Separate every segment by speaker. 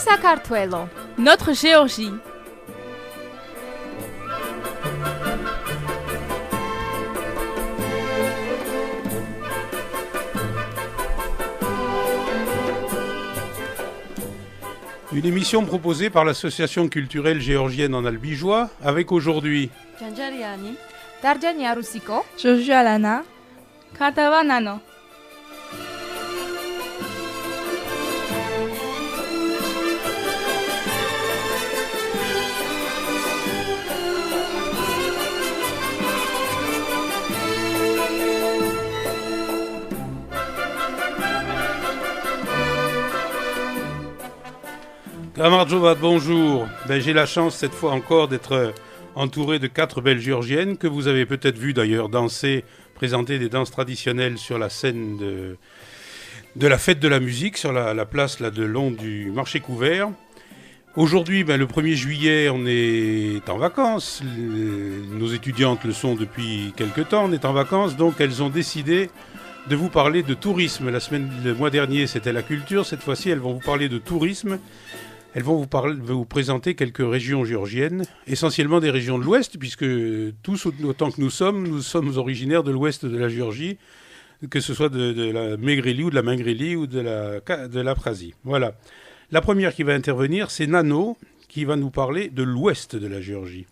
Speaker 1: Sakartvelo,
Speaker 2: notre Géorgie.
Speaker 3: Une émission proposée par l'association culturelle géorgienne en Albigeois avec aujourd'hui
Speaker 2: Janjariani,
Speaker 1: Darjania Rusiko,
Speaker 4: Jojo Alana,
Speaker 2: Katava Nano.
Speaker 3: Kamarjovat, bonjour. J'ai la chance cette fois encore d'être entouré de 4 belles géorgiennes que vous avez peut-être vu d'ailleurs danser, présenter des danses traditionnelles sur la scène de la fête de la musique, sur la place là, de long du marché couvert. Aujourd'hui, le 1er juillet, on est en vacances. Nos étudiantes le sont depuis quelques temps, on est en vacances, donc elles ont décidé de vous parler de tourisme. Le mois dernier, c'était la culture. Cette fois-ci, elles vont vous parler de tourisme. Elles vont vous présenter quelques régions géorgiennes, essentiellement des régions de l'Ouest, puisque tous, autant que nous sommes originaires de l'Ouest de la Géorgie, que ce soit de la Mégrélie ou de la Mingrélie ou de l'Abkhazie. Voilà. La première qui va intervenir, c'est Nano, qui va nous parler de l'Ouest de la Géorgie.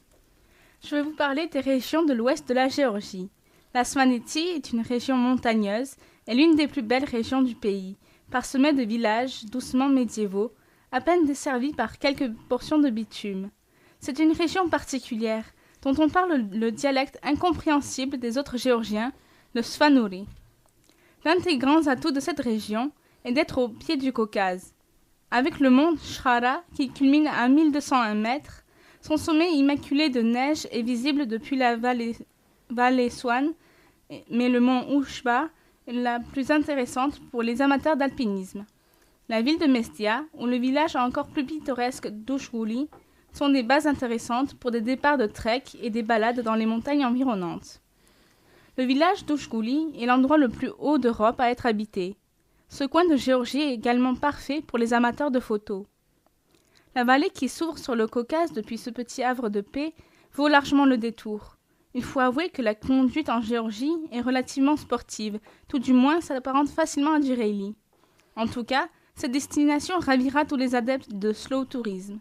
Speaker 2: Je vais vous parler des régions de l'Ouest de la Géorgie. La Svaneti est une région montagneuse et l'une des plus belles régions du pays, parsemée de villages doucement médiévaux, à peine desservie par quelques portions de bitume. C'est une région particulière, dont on parle le dialecte incompréhensible des autres Géorgiens, le Svanuri. L'un des grands atouts de cette région est d'être au pied du Caucase. Avec le mont Shrara, qui culmine à 1201 mètres, son sommet immaculé de neige est visible depuis la vallée Swan, mais le mont Ushba est la plus intéressante pour les amateurs d'alpinisme. La ville de Mestia, ou le village encore plus pittoresque d'Ushguli, sont des bases intéressantes pour des départs de trek et des balades dans les montagnes environnantes. Le village d'Ushguli est l'endroit le plus haut d'Europe à être habité. Ce coin de Géorgie est également parfait pour les amateurs de photos. La vallée qui s'ouvre sur le Caucase depuis ce petit havre de paix vaut largement le détour. Il faut avouer que la conduite en Géorgie est relativement sportive, tout du moins s'apparente facilement à du rallye. En tout cas, cette destination ravira tous les adeptes de slow tourisme.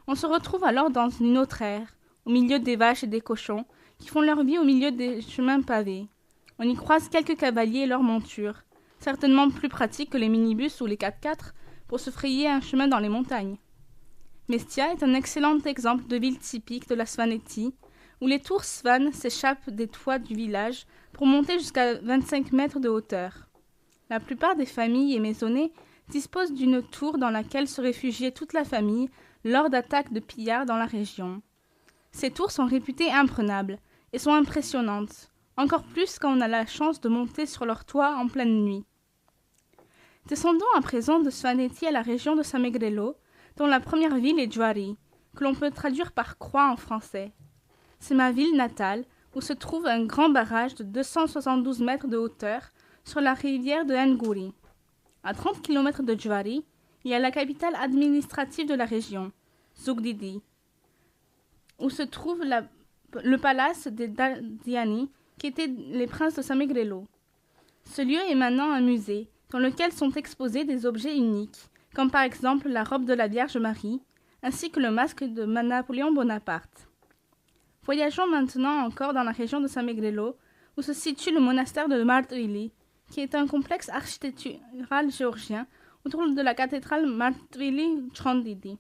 Speaker 2: On se retrouve alors dans une autre ère, au milieu des vaches et des cochons, qui font leur vie au milieu des chemins pavés. On y croise quelques cavaliers et leurs montures, certainement plus pratiques que les minibus ou les 4x4 pour se frayer un chemin dans les montagnes. Mestia est un excellent exemple de ville typique de la Svaneti, où les tours Svan s'échappent des toits du village pour monter jusqu'à 25 mètres de hauteur. La plupart des familles et maisonnées disposent d'une tour dans laquelle se réfugiait toute la famille lors d'attaques de pillards dans la région. Ces tours sont réputées imprenables et sont impressionnantes, encore plus quand on a la chance de monter sur leur toit en pleine nuit. Descendons à présent de Svaneti à la région de Samegrelo, dont la première ville est Juari, que l'on peut traduire par croix en français. C'est ma ville natale, où se trouve un grand barrage de 272 mètres de hauteur sur la rivière de Nguri. À 30 km de Juari, il y a la capitale administrative de la région, Zugdidi, où se trouve le palace des Dardiani, qui étaient les princes de Samegrelo. Ce lieu est maintenant un musée, dans lequel sont exposés des objets uniques, comme par exemple la robe de la Vierge Marie, ainsi que le masque de Napoléon Bonaparte. Voyageons maintenant encore dans la région de Samegrelo, où se situe le monastère de Martvili, qui est un complexe architectural géorgien autour de la cathédrale Martvili Chandidi.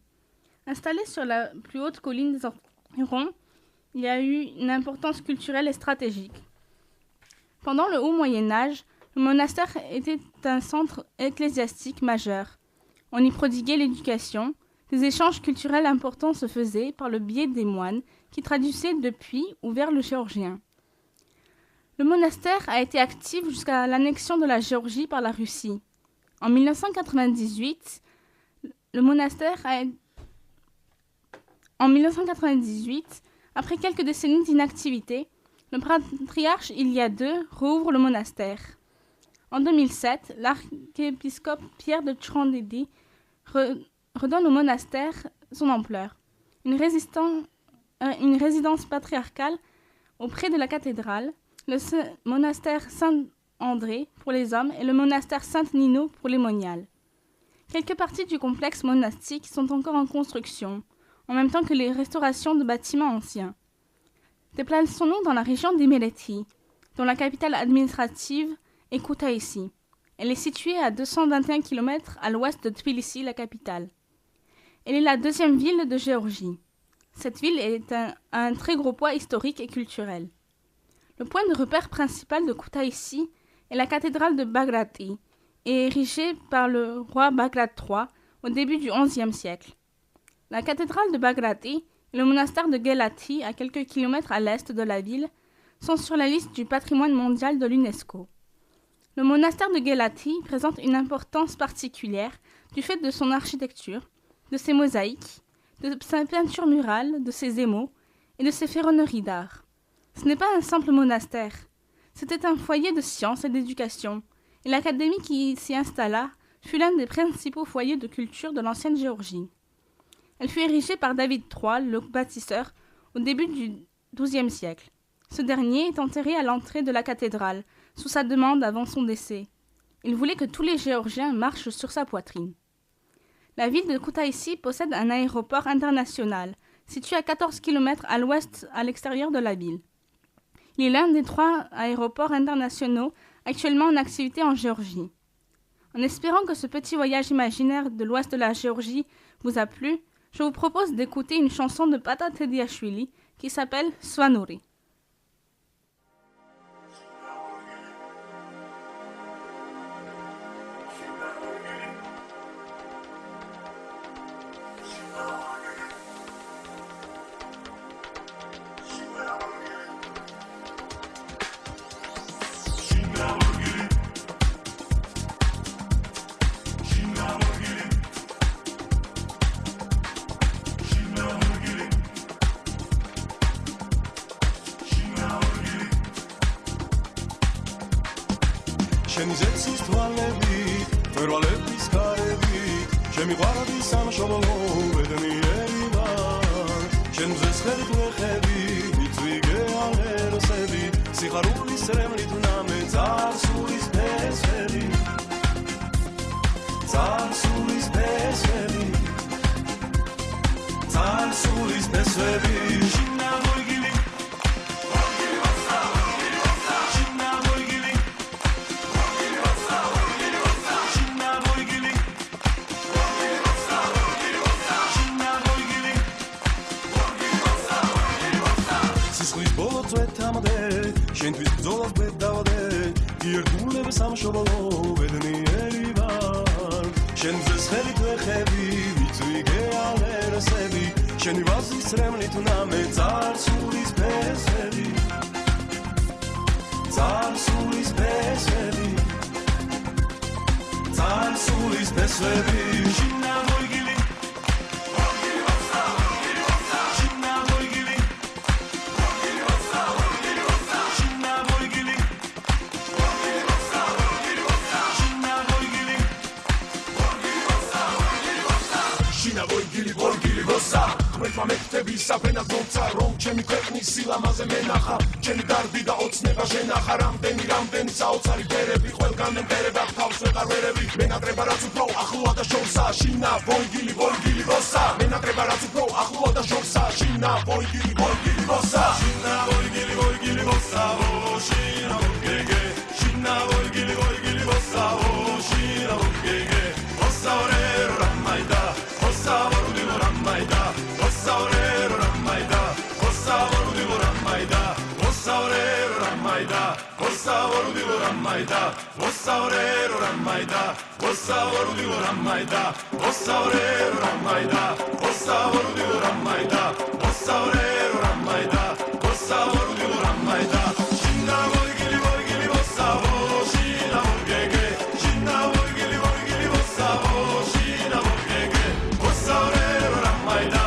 Speaker 2: Installé sur la plus haute colline des environs, il y a eu une importance culturelle et stratégique. Pendant le haut Moyen-Âge, le monastère était un centre ecclésiastique majeur. On y prodiguait l'éducation, des échanges culturels importants se faisaient par le biais des moines qui traduisaient depuis ou vers le géorgien. Le monastère a été actif jusqu'à l'annexion de la Géorgie par la Russie. En 1998, après quelques décennies d'inactivité, le patriarche Ilia II rouvre le monastère. En 2007, l'archépiscope Pierre de Chandidi redonne au monastère son ampleur. Une résidence patriarcale auprès de la cathédrale, le monastère Saint-André pour les hommes et le monastère Saint-Nino pour les moniales. Quelques parties du complexe monastique sont encore en construction, en même temps que les restaurations de bâtiments anciens. Déplaçons-nous dans la région d'Imereti, dont la capitale administrative est Kutaisi. Elle est située à 221 km à l'ouest de Tbilissi, la capitale. Elle est la deuxième ville de Géorgie. Cette ville a un très gros poids historique et culturel. Le point de repère principal de Kutaisi est la cathédrale de Bagrati, érigée par le roi Bagrat III au début du XIe siècle. La cathédrale de Bagrati et le monastère de Gelati, à quelques kilomètres à l'est de la ville, sont sur la liste du patrimoine mondial de l'UNESCO. Le monastère de Gelati présente une importance particulière du fait de son architecture, de ses mosaïques, de sa peinture murale, de ses émaux et de ses ferronneries d'art. Ce n'est pas un simple monastère, c'était un foyer de science et d'éducation, et l'académie qui s'y installa fut l'un des principaux foyers de culture de l'ancienne Géorgie. Elle fut érigée par David III, le bâtisseur, au début du XIIe siècle. Ce dernier est enterré à l'entrée de la cathédrale, sous sa demande avant son décès. Il voulait que tous les Géorgiens marchent sur sa poitrine. La ville de Kutaisi possède un aéroport international, situé à 14 km à l'ouest à l'extérieur de la ville. Il est l'un des 3 aéroports internationaux actuellement en activité en Géorgie. En espérant que ce petit voyage imaginaire de l'ouest de la Géorgie vous a plu, je vous propose d'écouter une chanson de Pata Tediashvili qui s'appelle Svanuri.
Speaker 4: შენი ზეცის თვალებით, თვერვალების ქარებით, ჩემი ყვარადის სამშობლო ბედნიერი ვარ. შენ მზესხერით ვეხები, ვიწვიგე ალერსები, სიხარულის რემლით ვნამე წარსულის ფესვები, წარსულის ფესვები, წარსულის ფესვები. შენთვის ბრძოლას ბედავდე, იერგულებს სამშობლო ბედნიერი ვარ. შენ მზესხერით ვეხები, ვიწვიგე ალერსები, შენი ვაზის რემლით ვნამე წარსულის ფესვები, წარსულის ფესვები, წარსულის ფესვები. მეკტები საფენად მოცა რომ ჩემი ქვეყნის სილამაზე მენახა ჩემი გარდი და ოცნება შენახა რამდენი საოცარი ბერები ყველგან მერება თავს ვეღარ ვერები მენატრება რაც უფრო ახლოა და შორსა შინა ვოიგილი ვოსა მენატრება რაც უფრო ახლოა და შორსა შინა ვოიგილი ვოსა შინა ვოიგილი ვოსა შინა ვოგეგე შინა ვოიგილი ვოსა შინა ვოგეგე ვოსა ორერო რამაიდა ვოსა ვორუდილო რამაიდა Osaurero Ramaida, Osaurudilo Ramaida, Osaurero Ramaida, Osaurudilo Ramaida, Osaurero Ramaida, Osaurudilo Ramaida, Osaurero Ramaida, Osaurudilo Ramaida, Osaurero Ramaida, Osaurudilo Ramaida. Shinna voigili voigili vossa shina vogege, Shinna voigili voigili vossa shina vogege, Osaurero Ramaida.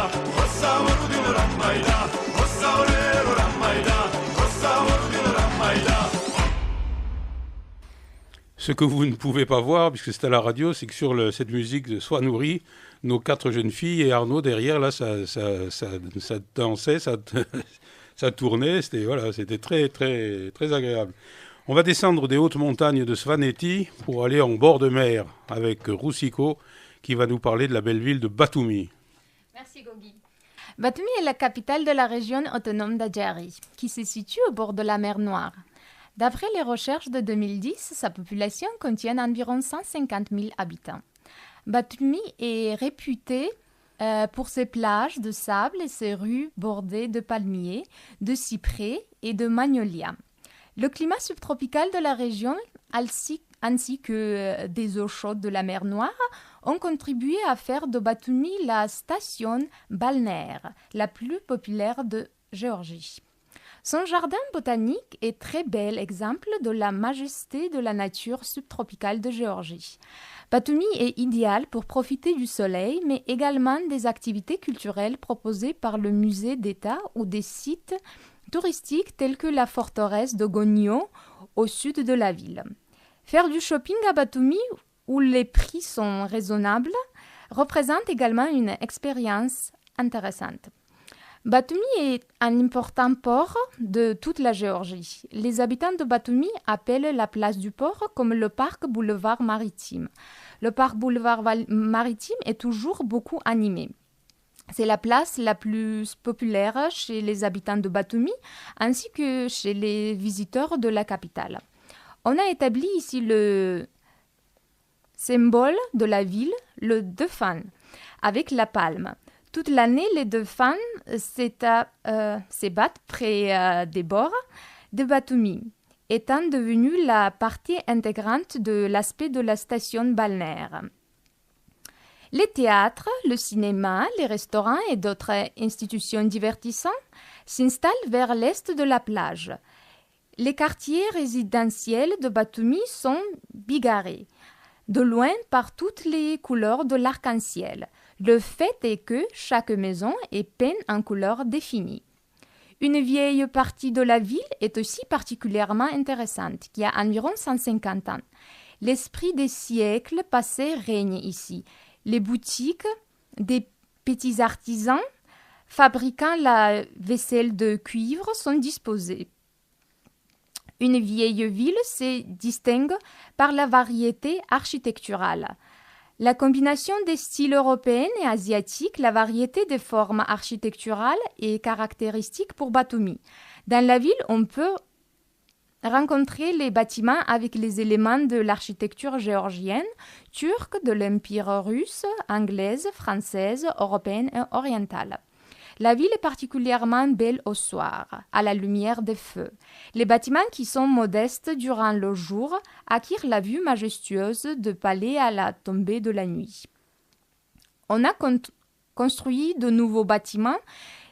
Speaker 3: Ce que vous ne pouvez pas voir, puisque c'est à la radio, c'est que sur cette musique de Sois nourri, nos 4 jeunes filles et Arnaud derrière, là, ça dansait, ça tournait. C'était très, très, très agréable. On va descendre des hautes montagnes de Svaneti pour aller en bord de mer avec Roussiko, qui va nous parler de la belle ville de Batumi.
Speaker 1: Merci Gogi. Batumi est la capitale de la région autonome d'Adjari, qui se situe au bord de la mer Noire. D'après les recherches de 2010, sa population contient environ 150 000 habitants. Batumi est réputée pour ses plages de sable et ses rues bordées de palmiers, de cyprès et de magnolias. Le climat subtropical de la région, ainsi que des eaux chaudes de la mer Noire, ont contribué à faire de Batumi la station balnéaire la plus populaire de Géorgie. Son jardin botanique est très bel exemple de la majesté de la nature subtropicale de Géorgie. Batumi est idéal pour profiter du soleil, mais également des activités culturelles proposées par le musée d'État ou des sites touristiques tels que la forteresse de Gogno au sud de la ville. Faire du shopping à Batumi, où les prix sont raisonnables, représente également une expérience intéressante. Batumi est un important port de toute la Géorgie. Les habitants de Batumi appellent la place du port comme le parc boulevard maritime. Le parc boulevard maritime est toujours beaucoup animé. C'est la place la plus populaire chez les habitants de Batumi ainsi que chez les visiteurs de la capitale. On a établi ici le symbole de la ville, le dauphin, avec la palme. Toute l'année, les dauphins s'ébattent près des bords de Batumi, étant devenus la partie intégrante de l'aspect de la station balnéaire. Les théâtres, le cinéma, les restaurants et d'autres institutions divertissantes s'installent vers l'est de la plage. Les quartiers résidentiels de Batumi sont bigarrés, de loin par toutes les couleurs de l'arc-en-ciel. Le fait est que chaque maison est peinte en couleur définie. Une vieille partie de la ville est aussi particulièrement intéressante, qui a environ 150 ans. L'esprit des siècles passés règne ici. Les boutiques, des petits artisans fabriquant la vaisselle de cuivre sont disposées. Une vieille ville se distingue par la variété architecturale. La combination des styles européens et asiatiques, la variété des formes architecturales est caractéristique pour Batumi. Dans la ville, on peut rencontrer les bâtiments avec les éléments de l'architecture géorgienne, turque, de l'Empire russe, anglaise, française, européenne et orientale. La ville est particulièrement belle au soir, à la lumière des feux. Les bâtiments qui sont modestes durant le jour acquièrent la vue majestueuse de palais à la tombée de la nuit. On a construit de nouveaux bâtiments,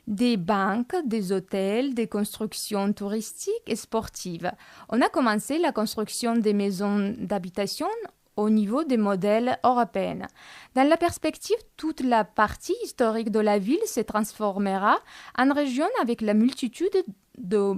Speaker 1: des banques, des hôtels, des constructions touristiques et sportives. On a commencé la construction des maisons d'habitation au niveau des modèles européens. Dans la perspective, toute la partie historique de la ville se transformera en région avec la multitude de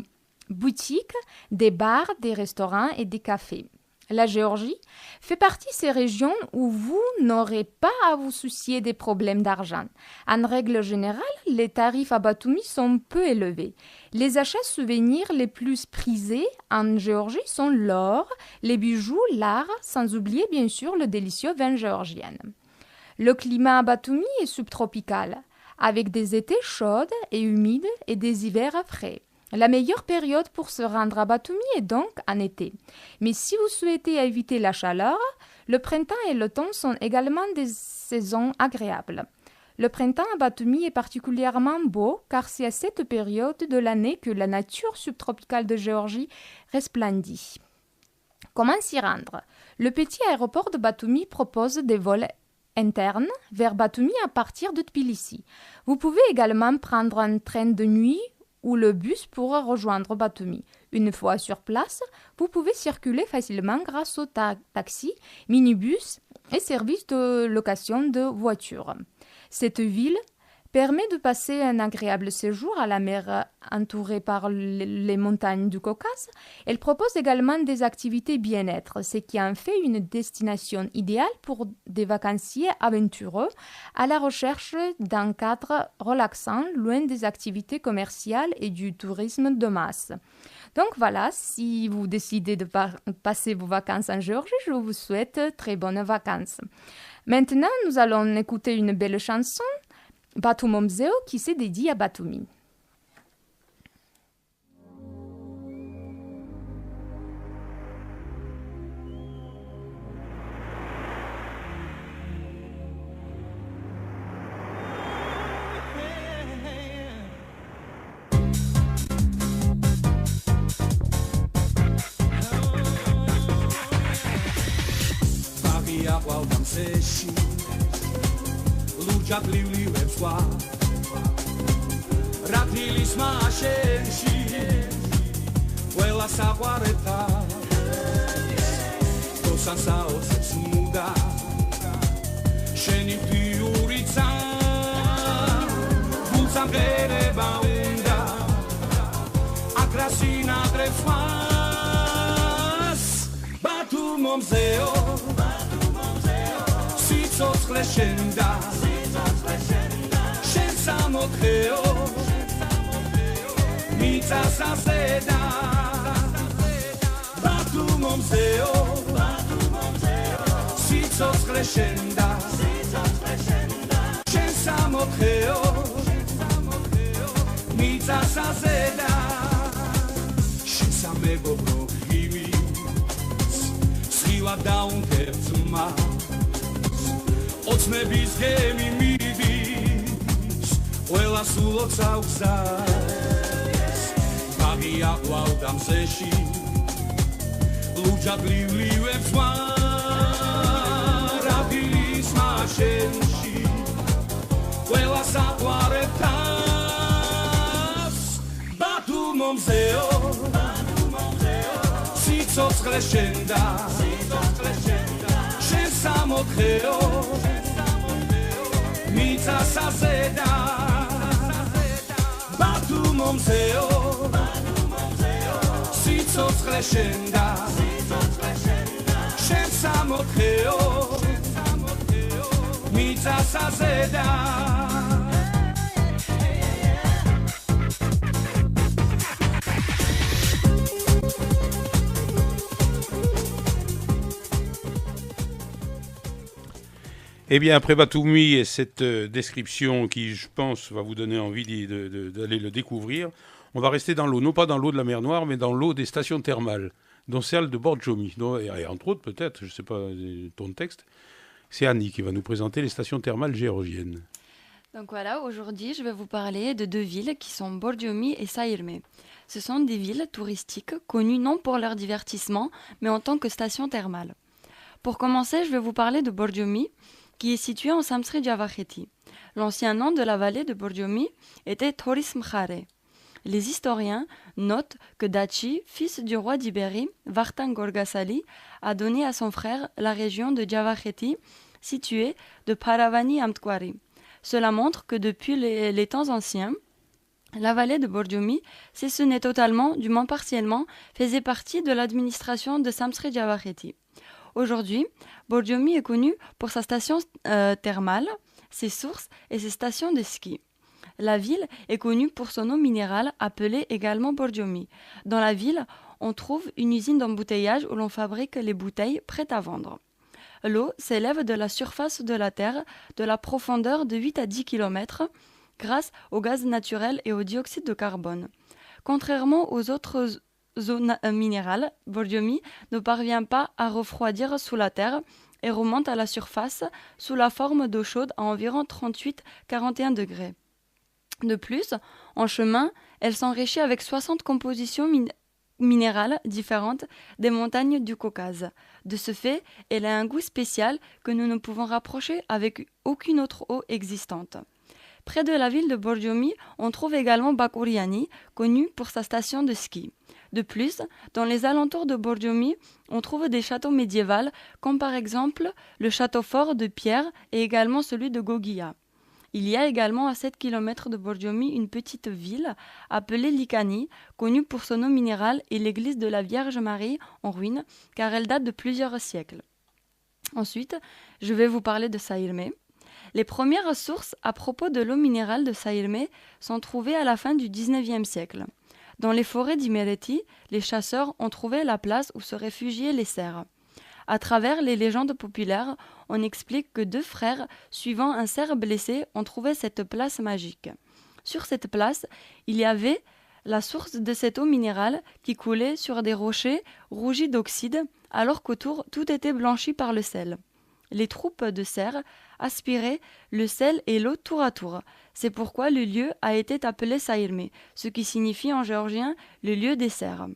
Speaker 1: boutiques, des bars, des restaurants et des cafés. La Géorgie fait partie de ces régions où vous n'aurez pas à vous soucier des problèmes d'argent. En règle générale, les tarifs à Batumi sont peu élevés. Les achats souvenirs les plus prisés en Géorgie sont l'or, les bijoux, l'art, sans oublier bien sûr le délicieux vin géorgien. Le climat à Batumi est subtropical, avec des étés chauds et humides et des hivers frais. La meilleure période pour se rendre à Batumi est donc en été. Mais si vous souhaitez éviter la chaleur, le printemps et l'automne sont également des saisons agréables. Le printemps à Batumi est particulièrement beau car c'est à cette période de l'année que la nature subtropicale de Géorgie resplendit. Comment s'y rendre? Le petit aéroport de Batumi propose des vols internes vers Batumi à partir de Tbilissi. Vous pouvez également prendre un train de nuit ou le bus pour rejoindre Batumi. Une fois sur place, vous pouvez circuler facilement grâce aux taxis, minibus et services de location de voitures. Cette ville permet de passer un agréable séjour à la mer entourée par les montagnes du Caucase. Elle propose également des activités bien-être, ce qui en fait une destination idéale pour des vacanciers aventureux à la recherche d'un cadre relaxant, loin des activités commerciales et du tourisme de masse. Donc voilà, si vous décidez de passer vos vacances en Géorgie, je vous souhaite très bonnes vacances. Maintenant, nous allons écouter une belle chanson, Batuma Mzeo, qui se dédie à Batumi.
Speaker 5: Lucia pliuli websła Ratili smașenși Quella saguareta Tosan sa oțep smuda Šeni piurica Vulțam grele baunda A krasina trefas Batuma Mzeo Sicoc chlešenda Samokreo Mița sa seda Batuma Mzeo Sicoc chlešenda Šen samokreo Mița sa seda Šen samego prohimis Srila da un tercuma Od nebis gemi Quella sullo zauzais Magia guardam zeshi Lucia pliuli Rapili smașenși Quella saguaretas Batuma Mzeo Sicoc chlešenda Šen samokreo Mița sa seda Batuma Mzeo Sicoc chlešenda Šen samokreo Mița sa seda
Speaker 3: Eh bien, après Batumi et cette description qui, je pense, va vous donner envie d'aller le découvrir, on va rester dans l'eau, non pas dans l'eau de la mer Noire, mais dans l'eau des stations thermales, dont celle de Borjomi. Et entre autres, peut-être, je ne sais pas ton texte, c'est Annie qui va nous présenter les stations thermales géorgiennes.
Speaker 6: Donc voilà, aujourd'hui, je vais vous parler de deux villes qui sont Borjomi et Sayırme. Ce sont des villes touristiques connues non pour leur divertissement, mais en tant que stations thermales. Pour commencer, je vais vous parler de Borjomi, qui est située en Samsre Javakheti. L'ancien nom de la vallée de Borjomi était Toris Mkhare. Les historiens notent que Daci, fils du roi d'Ibérie, Vartan Gorgasali, a donné à son frère la région de Javakheti, située de Paravani Amtkwari. Cela montre que depuis les temps anciens, la vallée de Borjomi, si ce n'est totalement, du moins partiellement, faisait partie de l'administration de Samsre Javakheti. Aujourd'hui, Borjomi est connue pour sa station thermale, ses sources et ses stations de ski. La ville est connue pour son eau minérale appelée également Borjomi. Dans la ville, on trouve une usine d'embouteillage où l'on fabrique les bouteilles prêtes à vendre. L'eau s'élève de la surface de la terre de la profondeur de 8 à 10 km grâce au gaz naturel et au dioxyde de carbone. Contrairement aux autres zone minérale, Borjomi ne parvient pas à refroidir sous la terre et remonte à la surface sous la forme d'eau chaude à environ 38-41 degrés. De plus, en chemin, elle s'enrichit avec 60 compositions minérales différentes des montagnes du Caucase. De ce fait, elle a un goût spécial que nous ne pouvons rapprocher avec aucune autre eau existante. Près de la ville de Borjomi, on trouve également Bakuriani, connu pour sa station de ski. De plus, dans les alentours de Borjomi, on trouve des châteaux médiévaux, comme par exemple le château fort de Pierre et également celui de Goguia. Il y a également à 7 km de Borjomi une petite ville appelée Likani, connue pour son eau minérale et l'église de la Vierge Marie en ruine, car elle date de plusieurs siècles. Ensuite, je vais vous parler de Saïrmé. Les premières sources à propos de l'eau minérale de Saïrmé sont trouvées à la fin du XIXe siècle. Dans les forêts d'Imereti, les chasseurs ont trouvé la place où se réfugiaient les cerfs. À travers les légendes populaires, on explique que 2 frères, suivant un cerf blessé, ont trouvé cette place magique. Sur cette place, il y avait la source de cette eau minérale qui coulait sur des rochers rougis d'oxyde, alors qu'autour tout était blanchi par le sel. Les troupes de cerfs aspiraient le sel et l'eau tour à tour. C'est pourquoi le lieu a été appelé Saïrmé, ce qui signifie en géorgien le lieu des cerfs.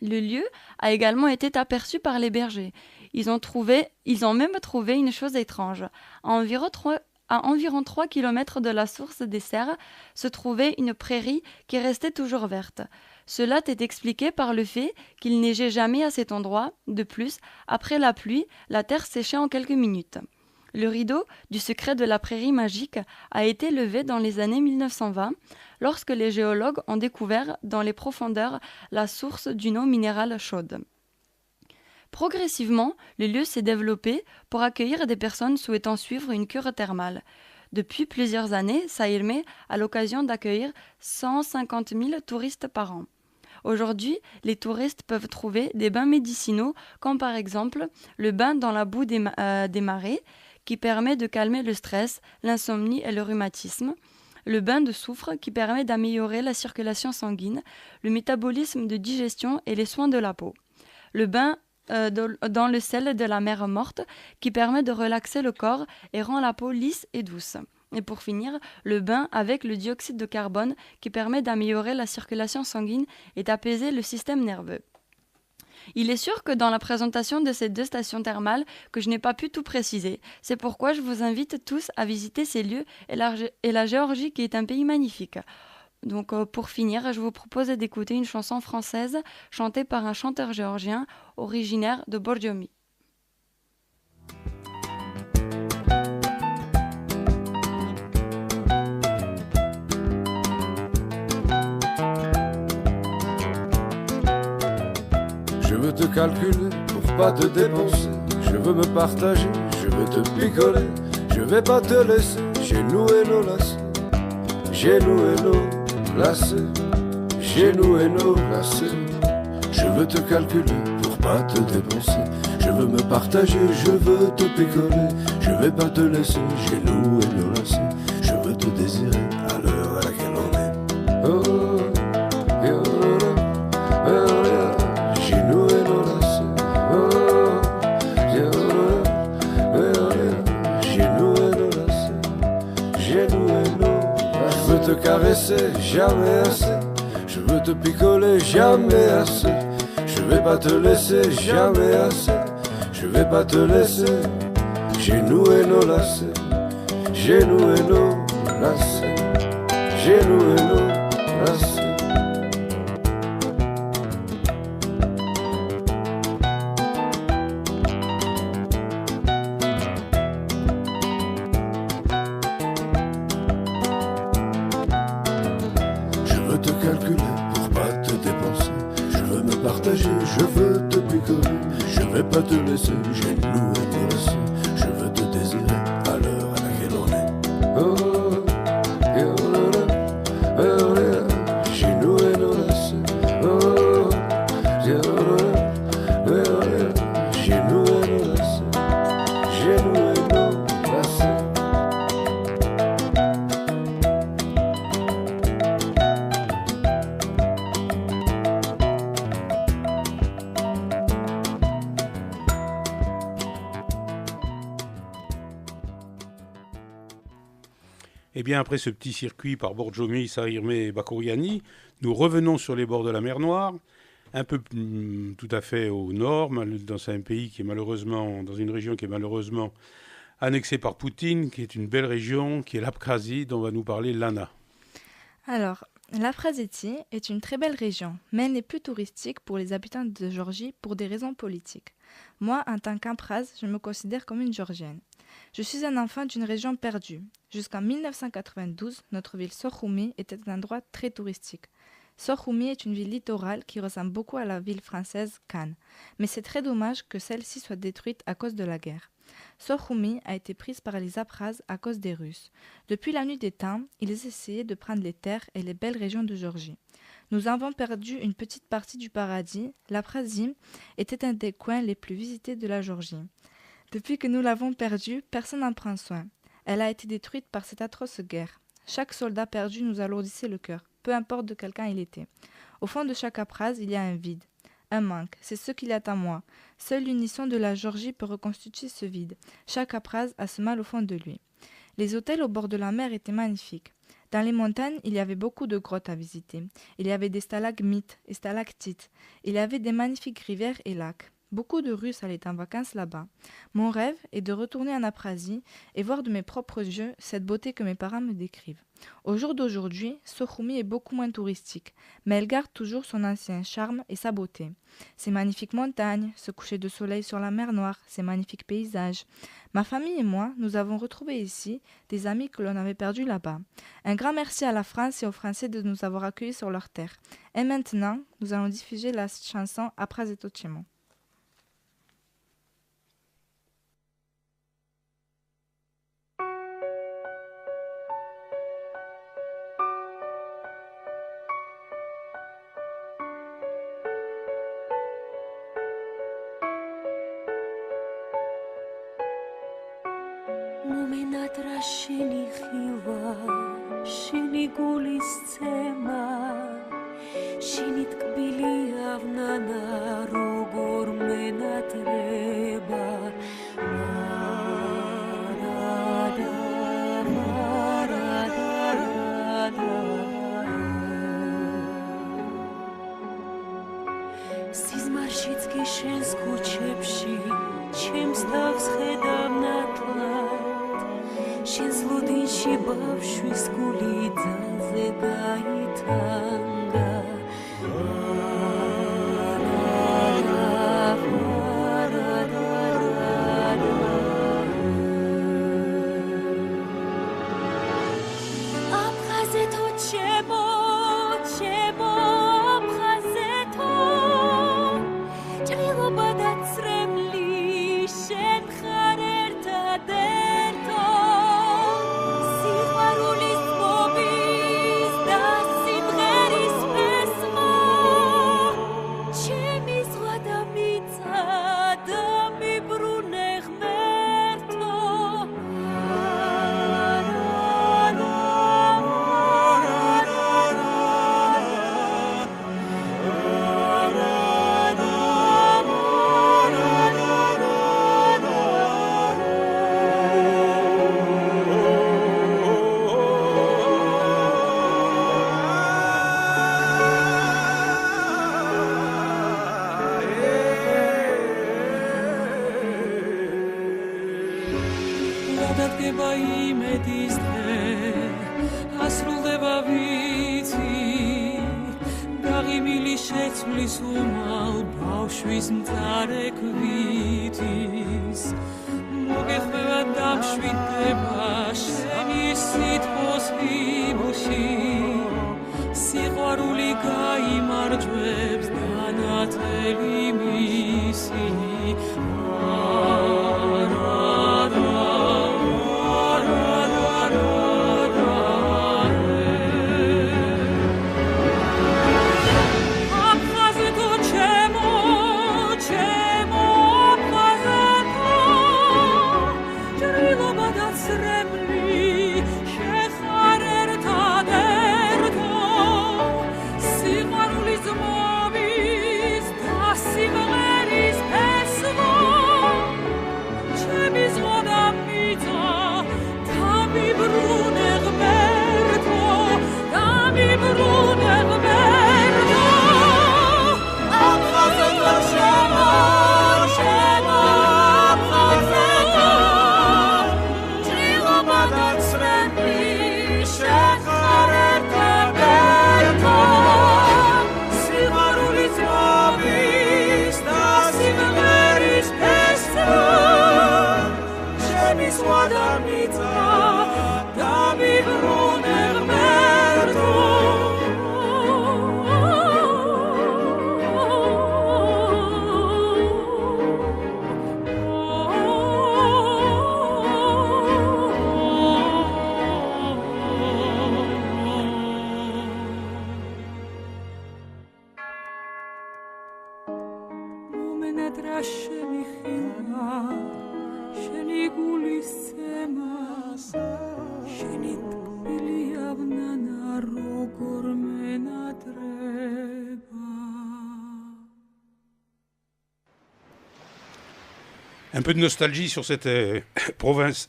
Speaker 6: Le lieu a également été aperçu par les bergers. Ils ont même trouvé une chose étrange. À environ 3 km de la source des cerfs se trouvait une prairie qui restait toujours verte. Cela est expliqué par le fait qu'il neigeait jamais à cet endroit. De plus, après la pluie, la terre séchait en quelques minutes. Le rideau du secret de la prairie magique a été levé dans les années 1920 lorsque les géologues ont découvert dans les profondeurs la source d'une eau minérale chaude. Progressivement, le lieu s'est développé pour accueillir des personnes souhaitant suivre une cure thermale. Depuis plusieurs années, Saïrmé a l'occasion d'accueillir 150 000 touristes par an. Aujourd'hui, les touristes peuvent trouver des bains médicinaux, comme par exemple le bain dans la boue des marais, qui permet de calmer le stress, l'insomnie et le rhumatisme, le bain de soufre qui permet d'améliorer la circulation sanguine, le métabolisme de digestion et les soins de la peau, le bain dans le sel de la mer morte qui permet de relaxer le corps et rend la peau lisse et douce. Et pour finir, le bain avec le dioxyde de carbone qui permet d'améliorer la circulation sanguine et d'apaiser le système nerveux. Il est sûr que dans la présentation de ces 2 stations thermales, que je n'ai pas pu tout préciser. C'est pourquoi je vous invite tous à visiter ces lieux et la Géorgie qui est un pays magnifique. Donc pour finir, je vous propose d'écouter une chanson française chantée par un chanteur géorgien originaire de Borjomi.
Speaker 7: Je veux te calculer pour pas te dépenser. Je veux me partager, je veux te picoler. Je vais pas te laisser, j'ai noué nos lacets. J'ai noué nos lacets. J'ai noué nos lacets. Je veux te calculer pour pas te dépenser. Je veux me partager, je veux te picoler. Je vais pas te laisser, j'ai noué nos lacets. Je veux te désirer à l'heure à laquelle on est. Oh, yo, j'ai noué nos lacets. Oh, j'ai noué nos lacets. J'ai noué nos lacets. Je veux te caresser, jamais assez. Je veux te picoler, jamais assez. Je vais pas te laisser, jamais assez. Je vais pas te laisser. J'ai noué nos lacets. J'ai noué nos lacets. J'ai noué nos lacets. Je veux te calculer pour pas te dépenser. Je veux me partager, je veux te picoler. Je vais pas te laisser, j'ai noué nos lacets. Je veux te désirer à l'heure à laquelle on est. Oh, j'ai noué nos lacets. Oh, j'ai noué nos lacets. J'ai noué nos lacets.
Speaker 3: Eh bien, après ce petit circuit par Borjomi, Saïrmé et Bakouriani, nous revenons sur les bords de la mer Noire, un peu tout à fait au nord, dans un pays qui est malheureusement, dans une région qui est malheureusement annexée par Poutine, qui est une belle région, qui est l'Abkhazie, dont va nous parler Lana.
Speaker 1: Alors,
Speaker 8: La Phrasétie est une très belle région, mais elle n'est plus touristique pour les habitants de Géorgie pour des raisons politiques. Moi, en tant qu'Ampraz, je me considère comme une Géorgienne. Je suis un enfant d'une région perdue. Jusqu'en 1992, notre ville Sochoumi était un endroit très touristique. Sochoumi est une ville littorale qui ressemble beaucoup à la ville française Cannes, mais c'est très dommage que celle-ci soit détruite à cause de la guerre. Sochoumi a été prise par les Aprazes à cause des Russes. Depuis la nuit des temps, ils essayaient de prendre les terres et les belles régions de Géorgie. Nous avons perdu une petite partie du paradis. L'Aprasie était un des coins les plus visités de la Géorgie. Depuis que nous l'avons perdue, personne n'en prend soin. Elle a été détruite par cette atroce guerre. Chaque soldat perdu nous alourdissait le cœur, peu importe de quel camp il était. Au fond de chaque Apraz, il y a un vide. Un manque, c'est ce qu'il y a à moi. Seule l'unisson de la Géorgie peut reconstituer ce vide. Chaque Apraz a ce mal au fond de lui. Les hôtels au bord de la mer étaient magnifiques. Dans les montagnes, il y avait beaucoup de grottes à visiter. Il y avait des stalagmites et stalactites. Il y avait des magnifiques rivières et lacs. Beaucoup de Russes allaient en vacances là-bas. Mon rêve est de retourner en Aprasie et voir de mes propres yeux cette beauté que mes parents me décrivent. Au jour d'aujourd'hui, Sochoumi est beaucoup moins touristique, mais elle garde toujours son ancien charme et sa beauté. Ses magnifiques montagnes, ce coucher de soleil sur la mer Noire, ses magnifiques paysages. Ma famille et moi, nous avons retrouvé ici des amis que l'on avait perdus là-bas. Un grand merci à la France et aux Français de nous avoir accueillis sur leur terre. Et maintenant, nous allons diffuser la chanson Apraz et Tochemo.
Speaker 9: მომენატრა შენი ხილვა, შენი გულის ცემა, შენი ტკბილი ავნანა როგორ მენატრება. სიზმარშიც კი შენს ქუჩებში, ჩემს თავს ხედავ ნათლად. შენს ლოდინში ბავშვის გული ძალზე გაითანგა. აფხაზეთო ჩემო, ჩემო აფხაზეთო, ჭრილობა და წრემლი შენ ხარ ერთადერთო. შეცვლის უმალ ბავშვის მწარე ქვითის მოგეხმევა დამშვიდდება შენი სითბოს ჰიმნში სიყვარული გაიმარჯვებს დანათელი მისი
Speaker 10: Sīqvarulis movis
Speaker 9: მენატრა შემიხილვა შენი გულის ცემას შენი თბილი ავნანა როგორ მენატრება.
Speaker 3: Un peu de nostalgie sur cette province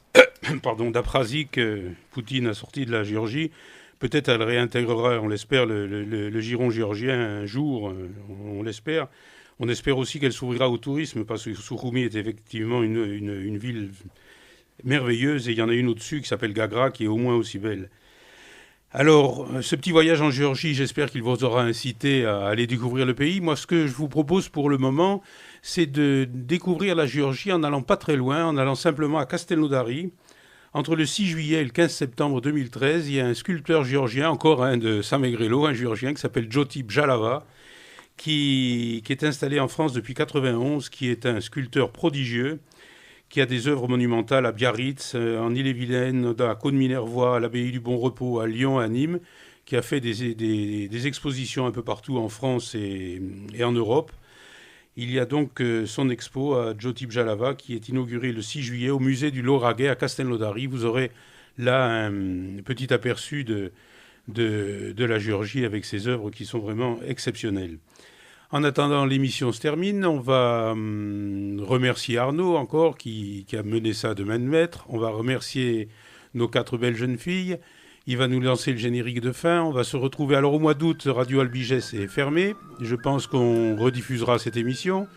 Speaker 3: d'Abkhazie que Poutine a sortie de la Géorgie. Peut-être elle réintégrera, on l'espère, le giron géorgien un jour, on l'espère. On espère aussi qu'elle s'ouvrira au tourisme, parce que Souroumi est effectivement une ville merveilleuse, et il y en a une au-dessus qui s'appelle Gagra, qui est au moins aussi belle. Alors, ce petit voyage en Géorgie, j'espère qu'il vous aura incité à aller découvrir le pays. Moi, ce que je vous propose pour le moment, c'est de découvrir la Géorgie en n'allant pas très loin, en allant simplement à Castelnaudary. Entre le 6 juillet et le 15 septembre 2013, il y a un sculpteur géorgien, encore un de Samegrelo, un géorgien qui s'appelle Joti Bjalava, qui est installé en France depuis 1991, qui est un sculpteur prodigieux, qui a des œuvres monumentales à Biarritz, en Ille-et-Vilaine, à Côte-Minervois, à l'abbaye du Bon Repos, à Lyon, à Nîmes, qui a fait des expositions un peu partout en France et en Europe. Il y a donc son expo à Joti Bjalava qui est inauguré le 6 juillet au musée du Lauragais à Castelnaudary. Vous aurez là un petit aperçu de la Géorgie avec ses œuvres qui sont vraiment exceptionnelles. En attendant, l'émission se termine. On va remercier Arnaud encore qui a mené ça de main de maître. On va remercier nos 4 belles jeunes filles. Il va nous lancer le générique de fin. On va se retrouver. Alors au mois d'août, Radio Albigès est fermée. Je pense qu'on rediffusera cette émission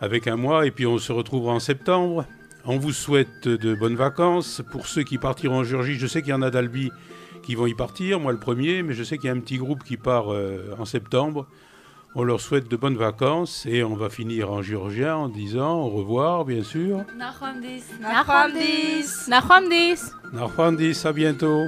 Speaker 3: avec un mois. Et puis on se retrouvera en septembre. On vous souhaite de bonnes vacances. Pour ceux qui partiront en Géorgie, je sais qu'il y en a d'Albi qui vont y partir. Moi le premier. Mais je sais qu'il y a un petit groupe qui part en septembre. On leur souhaite de bonnes vacances et on va finir en géorgien en disant au revoir, bien sûr.
Speaker 6: Nachamdis.
Speaker 2: Nachamdis. Nachamdis.
Speaker 3: Nachamdis, à bientôt.